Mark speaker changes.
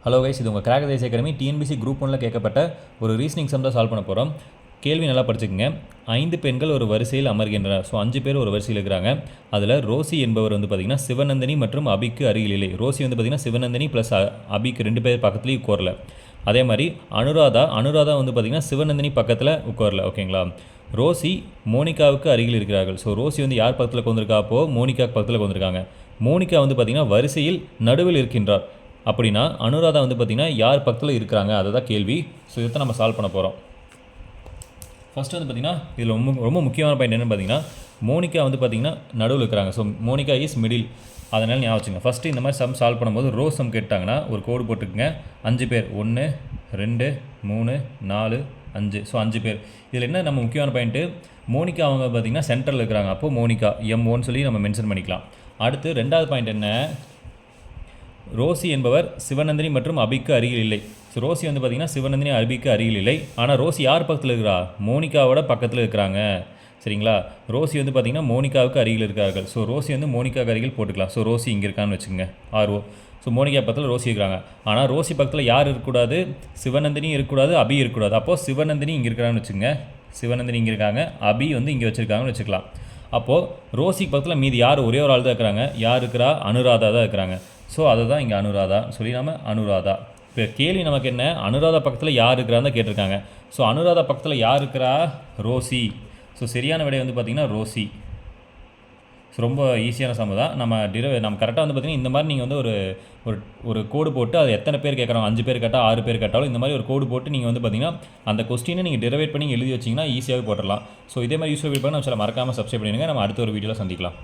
Speaker 1: Hello guys, இது உங்கள் crack these academy TNPSC group 1ல் கேட்கப்பட்ட ஒரு ரீசனிங் சம் தான் சால்வ் பண்ண போகிறோம். கேள்வி நல்லா படிச்சுக்கோங்க. 5 பெண்கள் ஒரு வரிசையில் அமர்கின்றனர். ஸோ 5 பேர் ஒரு வரிசையில் இருக்கிறாங்க. அதில் ரோசி என்பவர் வந்து பார்த்திங்கன்னா சிவநந்தினி மற்றும் அபிக்கு அருகில் இல்லை. ரோசி வந்து பார்த்திங்கன்னா சிவநந்தினி ப்ளஸ் அபிக்கு 2 பேர் பக்கத்துலேயும் உட்காரல. அதே மாதிரி அனுராதா வந்து பார்த்திங்கன்னா சிவநந்தினி பக்கத்தில் உட்காரல. ஓகேங்களா? ரோசி மோனிகாவுக்கு அருகில் இருக்கிறார்கள். ஸோ ரோசி வந்து யார் பக்கத்தில் உட்காந்துருக்கா? அப்போது மோனிகாவுக்கு பக்கத்தில் உட்காந்துருக்காங்க. மோனிகா வந்து பார்த்திங்கன்னா வரிசையில் நடுவில் இருக்கின்றார். அப்படின்னா அனுராதா வந்து பார்த்திங்கன்னா யார் பக்கத்தில் இருக்கிறாங்க, அதை தான் கேள்வி. ஸோ இதை நம்ம சால்வ் பண்ண போகிறோம். ஃபஸ்ட்டு வந்து பார்த்திங்கன்னா இதில் ரொம்ப முக்கியமான பாயிண்ட் என்னென்னு பார்த்தீங்கன்னா, மோனிகா வந்து பார்த்திங்கன்னா நடுவில் இருக்கிறாங்க. So Monica is middle. அதனால் ஞாபகம் வச்சுங்க. ஃபஸ்ட்டு இந்த மாதிரி சம் சால்வ் பண்ணும்போது ரோ சம் கேட்டாங்கன்னா ஒரு கோடு போட்டுக்குங்க. 5 பேர், 1 2 3 4 5. ஸோ 5 பேர். இதில் என்ன நம்ம முக்கியமான பாயிண்ட்டு, மோனிகா அவங்க பார்த்திங்கன்னா சென்டரில் இருக்கிறாங்க. அப்போது மோனிகா M1 சொல்லி நம்ம மென்ஷன் பண்ணிக்கலாம். அடுத்து ரெண்டாவது பாயிண்ட் என்ன, ரோசி என்பவர் சிவநந்தினி மற்றும் அபிக்கு அருகில் இல்லை. ஸோ ரோசி வந்து பார்த்திங்கன்னா சிவநந்தினி அபிக்கு அருகில் இல்லை. ஆனால் ரோசி யார் பக்கத்தில் இருக்கிறா? மோனிகாவோட பக்கத்தில் இருக்கிறாங்க. சரிங்களா? ரோசி வந்து பார்த்திங்கன்னா மோனிகாவுக்கு அருகில் இருக்கிறார்கள். ஸோ ரோசி வந்து மோனிகாவுக்கு அருகில் போட்டுக்கலாம். ஸோ ரோசி இங்கே இருக்கான்னு வச்சுக்கோங்க, RO. ஸோ மோனிகா பக்கத்தில் ரோசி இருக்கிறாங்க. ஆனால் ரோசி பக்கத்தில் யார் இருக்கக்கூடாது? சிவநந்தினி இருக்கக்கூடாது, அபி இருக்கக்கூடாது. அப்போது சிவநந்தினி இங்கே இருக்கிறான்னு வச்சுக்கோங்க. சிவநந்தினி இங்கே இருக்காங்க, அபி வந்து இங்கே வச்சுருக்காங்கன்னு வச்சுக்கலாம். அப்போது ரோசிக்கு பக்கத்தில் மீதி யார்? ஒரே ஒரு ஆள் தான் இருக்கிறாங்க. யார் இருக்கிறா? அனுராதா தான் இருக்கிறாங்க. ஸோ அதை தான் இங்கே அனுராதா சொல்லி நம்ம அனுராதா. இப்போ கேள்வி நமக்கு என்ன, அனுராதா பக்கத்தில் யார் இருக்கிறான்னு தான் கேட்டிருக்காங்க. ஸோ அனுராதா பக்கத்தில் யார் இருக்கிறா? ரோசி. ஸோ சரியான விடை வந்து பார்த்திங்கன்னா ரோசி. ஸோ ரொம்ப ஈஸியான சம் தான். நம்ம கரெக்டாக வந்து பார்த்திங்கன்னா இந்த மாதிரி நீங்கள் வந்து ஒரு கோடு போட்டு அது எத்தனை பேர் கேட்குறாங்க, 5 பேர் கேட்டால் 6 பேர் கேட்டாலும் இந்த மாதிரி ஒரு கோடு போட்டு நீங்கள் வந்து பார்த்திங்கன்னா அந்த கொஸ்டினை நீங்கள் டெரிவேட் பண்ணி எழுதி வச்சிங்கன்னா ஈஸியாகவே போட்டுடலாம். ஸோ இதே மாதிரி யூஸ்ஃபுல் வீடியோ நம்ம மறக்காமல் சப்ஸ்கிரைப் பண்ணிடுங்க. நம்ம அடுத்த ஒரு வீடியோவில் சந்திக்கலாம்.